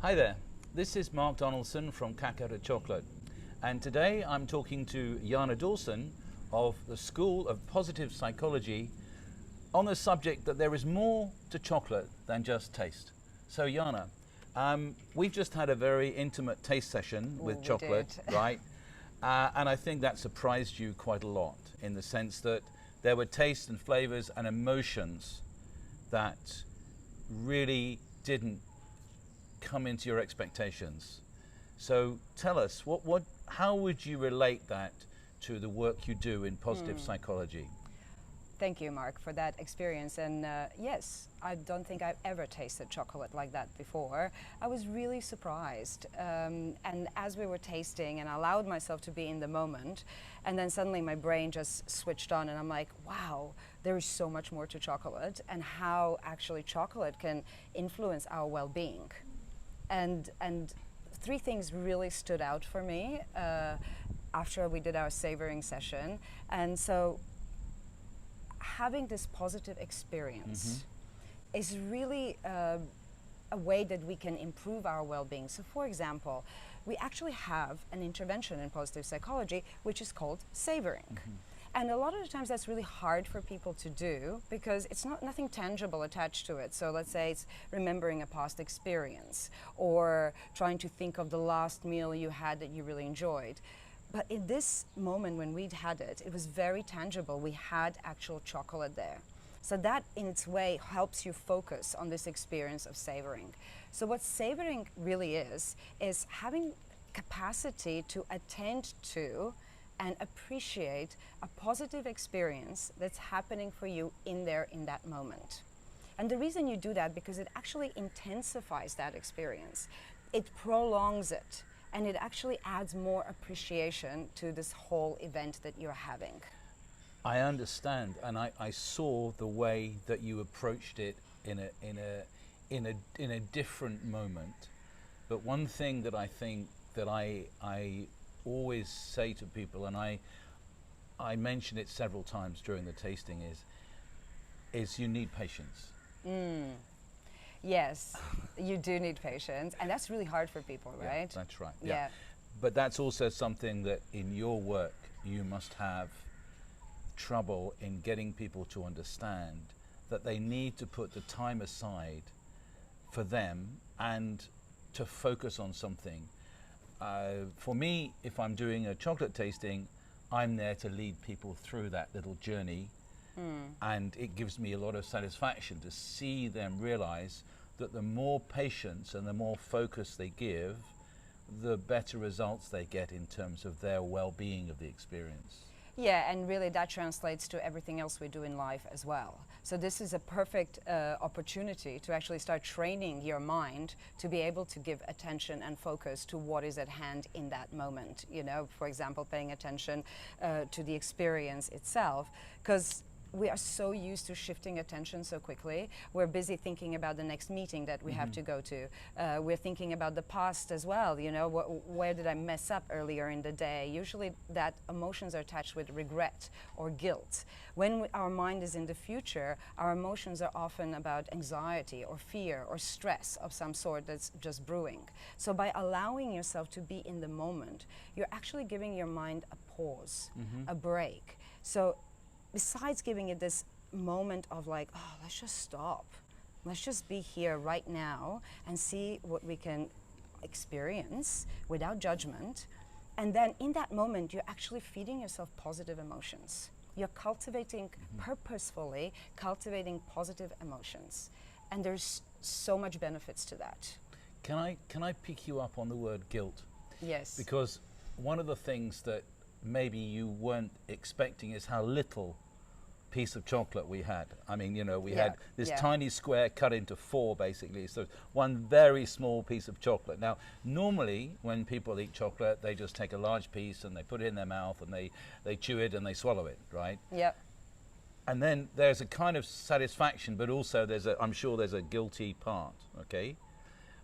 Hi there, this is Mark Donaldson from Cacao and Chocolate, and today I'm talking to Jana Dawson of the School of Positive Psychology on the subject that there is more to chocolate than just taste. So Jana, we've just had a very intimate taste session with chocolate, right? And I think that surprised you quite a lot in the sense that there were tastes and flavors and emotions that really didn't come into your expectations. So tell us, how would you relate that to the work you do in positive psychology? Thank you, Mark, for that experience. And yes, I don't think I've ever tasted chocolate like that before. I was really surprised. And as we were tasting, and I allowed myself to be in the moment, and then suddenly my brain just switched on, and I'm like, wow, there is so much more to chocolate, and how actually chocolate can influence our well-being. And three things really stood out for me after we did our savoring session. And so having this positive experience is really a way that we can improve our well-being. So for example, we actually have an intervention in positive psychology which is called savoring. And a lot of the times that's really hard for people to do because it's nothing tangible attached to it. So let's say it's remembering a past experience or trying to think of the last meal you had that you really enjoyed. But in this moment when we'd had it, it was very tangible. We had actual chocolate there. So that in its way helps you focus on this experience of savoring. So what savoring really is having capacity to attend to and appreciate a positive experience that's happening for you in that moment. And the reason you do that because it actually intensifies that experience. It prolongs it, and it actually adds more appreciation to this whole event that you're having. I understand, and I saw the way that you approached it in a different moment. But one thing that I think that I always say to people, and I mention it several times during the tasting, is you need patience. Yes, you do need patience, and that's really hard for people, right? Yeah, that's right. Yeah. But that's also something that in your work you must have trouble in getting people to understand that they need to put the time aside for them and to focus on something. For me, if I'm doing a chocolate tasting, I'm there to lead people through that little journey. And it gives me a lot of satisfaction to see them realize that the more patience and the more focus they give, the better results they get in terms of their well-being of the experience. Yeah, and really that translates to everything else we do in life as well. So this is a perfect opportunity to actually start training your mind to be able to give attention and focus to what is at hand in that moment. You know, for example, paying attention to the experience itself, because we are so used to shifting attention so quickly. We're busy thinking about the next meeting that we have to go to. We're thinking about the past as well. You know, where did I mess up earlier in the day? Usually that emotions are attached with regret or guilt. When our mind is in the future, our emotions are often about anxiety or fear or stress of some sort that's just brewing. So by allowing yourself to be in the moment, you're actually giving your mind a pause, a break. So besides giving it this moment of like, oh, let's just stop. Let's just be here right now and see what we can experience without judgment. And then in that moment, you're actually feeding yourself positive emotions. You're cultivating, purposefully cultivating positive emotions. And there's so much benefits to that. Can I pick you up on the word guilt? Yes. Because one of the things that maybe you weren't expecting is how little piece of chocolate we had. I mean, you know, we had this tiny square cut into four basically, so one very small piece of chocolate. Now normally when people eat chocolate they just take a large piece and they put it in their mouth and they chew it and they swallow it, right? Yep. And then there's a kind of satisfaction, but also I'm sure there's a guilty part, okay?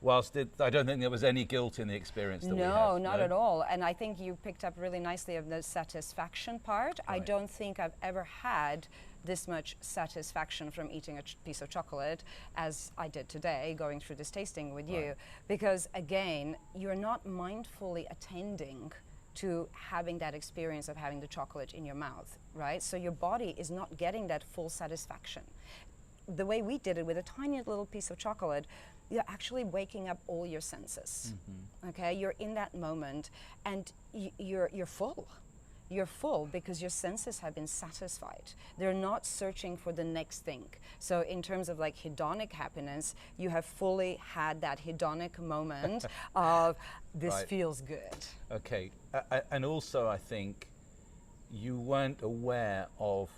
Whilst I don't think there was any guilt in the experience that we had. No, not at all. And I think you picked up really nicely of the satisfaction part. Right. I don't think I've ever had this much satisfaction from eating a piece of chocolate as I did today, going through this tasting with you. Because again, you're not mindfully attending to having that experience of having the chocolate in your mouth, right? So your body is not getting that full satisfaction. The way we did it with a tiny little piece of chocolate, you're actually waking up all your senses. Okay, you're in that moment, and you're full. You're full because your senses have been satisfied. They're not searching for the next thing. So in terms of like hedonic happiness, you have fully had that hedonic moment of this feels good. Okay, and also I think you weren't aware of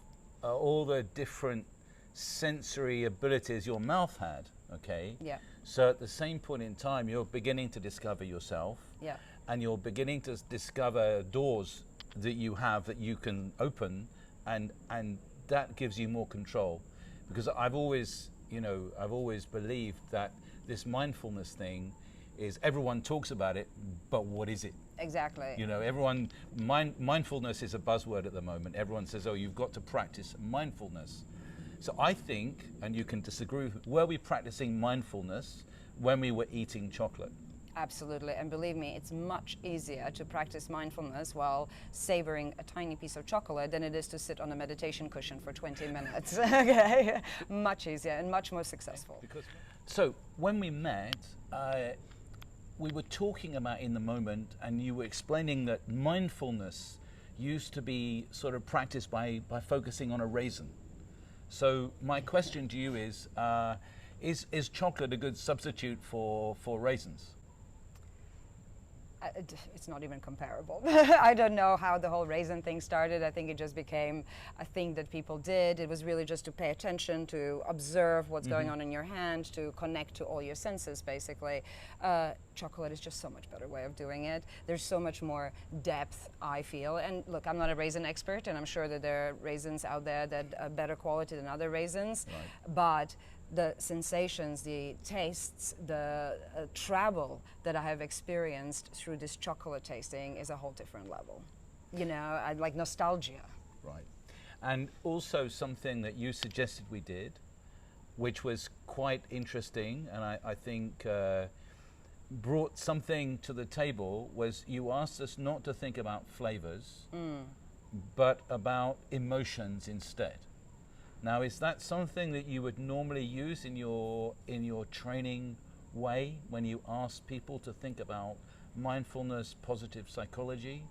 all the different sensory abilities your mouth had, okay? Yeah. So at the same point in time, you're beginning to discover yourself. Yeah. And you're beginning to discover doors that you have that you can open, and that gives you more control. Because I've always believed that this mindfulness thing is, everyone talks about it, but what is it? Exactly. You know, mindfulness is a buzzword at the moment. Everyone says, oh, you've got to practice mindfulness. So I think, and you can disagree, were we practicing mindfulness when we were eating chocolate? Absolutely, and believe me, it's much easier to practice mindfulness while savoring a tiny piece of chocolate than it is to sit on a meditation cushion for 20 minutes. Okay, much easier and much more successful. So when we met, we were talking about in the moment, and you were explaining that mindfulness used to be sort of practiced by focusing on a raisin. So my question to you is chocolate a good substitute for raisins? It's not even comparable. I don't know how the whole raisin thing started. I think it just became a thing that people did. It was really just to pay attention, to observe what's going on in your hand, to connect to all your senses, basically. Chocolate is just so much better way of doing it. There's so much more depth, I feel. And look, I'm not a raisin expert, and I'm sure that there are raisins out there that are better quality than other raisins. But the sensations, the tastes, the travel that I have experienced through this chocolate tasting is a whole different level. You know, I like nostalgia. Right. And also something that you suggested we did, which was quite interesting, and I think brought something to the table, was you asked us not to think about flavors, but about emotions instead. Now, is that something that you would normally use in your training way when you ask people to think about mindfulness, positive psychology?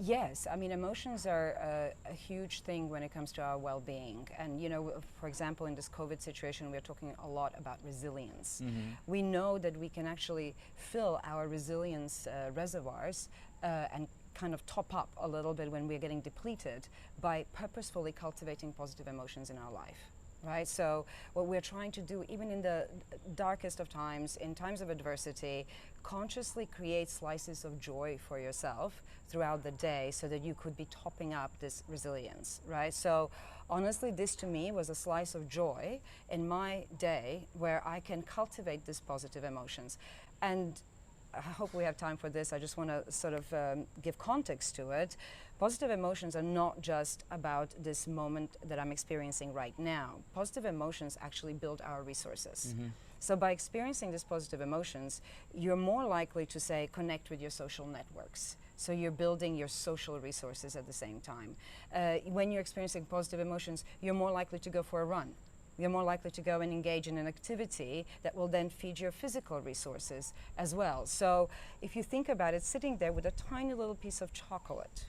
Yes, I mean, emotions are a huge thing when it comes to our well-being. And, you know, for example, in this COVID situation, we're talking a lot about resilience. We know that we can actually fill our resilience reservoirs and kind of top up a little bit when we're getting depleted by purposefully cultivating positive emotions in our life. Right? So what we're trying to do, even in the darkest of times, in times of adversity, consciously create slices of joy for yourself throughout the day so that you could be topping up this resilience, right? So honestly, this to me was a slice of joy in my day where I can cultivate these positive emotions. And I hope we have time for this. I just want to sort of give context to it. Positive emotions are not just about this moment that I'm experiencing right now. Positive emotions actually build our resources. So by experiencing these positive emotions, you're more likely to, say, connect with your social networks. So you're building your social resources at the same time. When you're experiencing positive emotions, you're more likely to go for a run. You're more likely to go and engage in an activity that will then feed your physical resources as well. So if you think about it, sitting there with a tiny little piece of chocolate,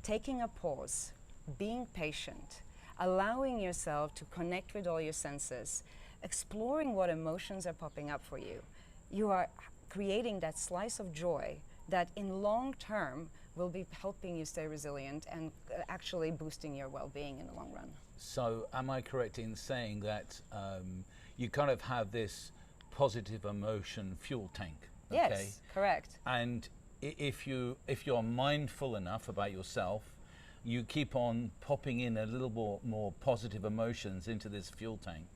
taking a pause, being patient, allowing yourself to connect with all your senses, exploring what emotions are popping up for you, you are creating that slice of joy that in long term will be helping you stay resilient and actually boosting your well-being in the long run. So am I correct in saying that you kind of have this positive emotion fuel tank? Okay? Yes, correct. And if you're mindful enough about yourself, you keep on popping in a little more positive emotions into this fuel tank.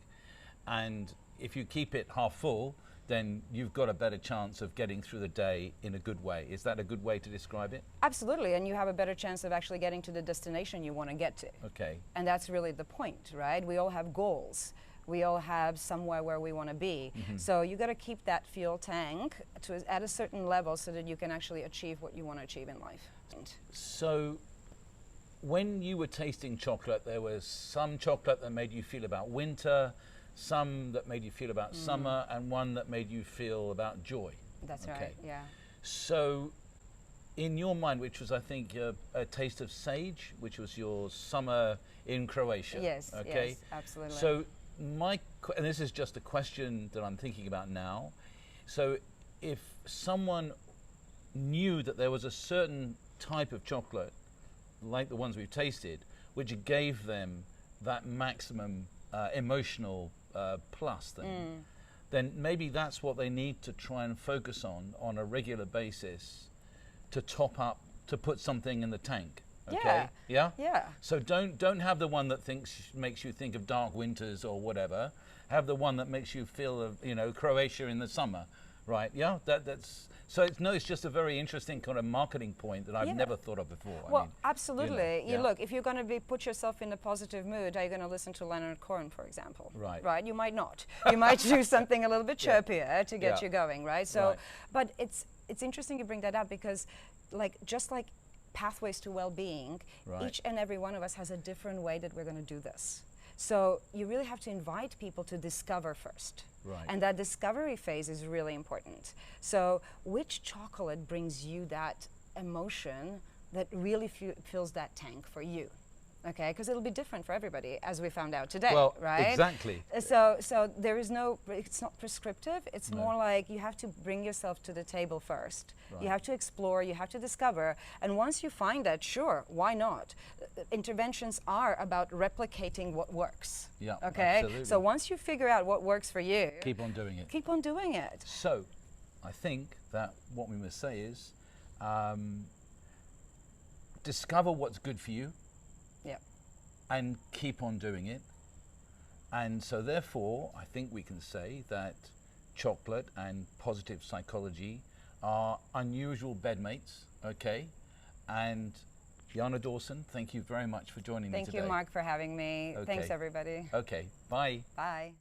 And if you keep it half full, then you've got a better chance of getting through the day in a good way. Is that a good way to describe it? Absolutely, and you have a better chance of actually getting to the destination you want to get to. Okay. And that's really the point, right? We all have goals. We all have somewhere where we want to be. So you got to keep that fuel tank at a certain level so that you can actually achieve what you want to achieve in life. So when you were tasting chocolate, there was some chocolate that made you feel about winter, some that made you feel about summer, and one that made you feel about joy. That's right, yeah. So in your mind, which was, I think, a taste of sage, which was your summer in Croatia. Yes, okay? yes, absolutely. So and this is just a question that I'm thinking about now. So if someone knew that there was a certain type of chocolate, like the ones we've tasted, which gave them that maximum emotional plus, then maybe that's what they need to try and focus on a regular basis to top up, to put something in the tank. Okay? Yeah? Yeah. So don't have the one that makes you think of dark winters or whatever. Have the one that makes you feel of, you know, Croatia in the summer, right? Yeah. That's so. It's just a very interesting kind of marketing point that I've never thought of before. Well, I mean, absolutely. you know, Look, if you're going to put yourself in a positive mood, are you going to listen to Leonard Cohen, for example? Right. Right. You might not. You might do something a little bit chirpier to get you going, right? So, but it's interesting you bring that up because, just like pathways to well-being, each and every one of us has a different way that we're going to do this. So you really have to invite people to discover first. Right. And that discovery phase is really important. So which chocolate brings you that emotion that really fills that tank for you? Okay, because it'll be different for everybody, as we found out today, well, right? Exactly. So there is it's not prescriptive. It's more like you have to bring yourself to the table first. Right. You have to explore, you have to discover, and once you find that, sure, why not? Interventions are about replicating what works. Yeah, okay? absolutely. So once you figure out what works for you, Keep on doing it. keep on doing it. So, I think that what we must say is, discover what's good for you. Yeah. And keep on doing it. And so therefore, I think we can say that chocolate and positive psychology are unusual bedmates, okay? And Jana Dawson, thank you very much for joining me today. Thank you, Mark, for having me. Okay. Thanks, everybody. Okay, bye. Bye.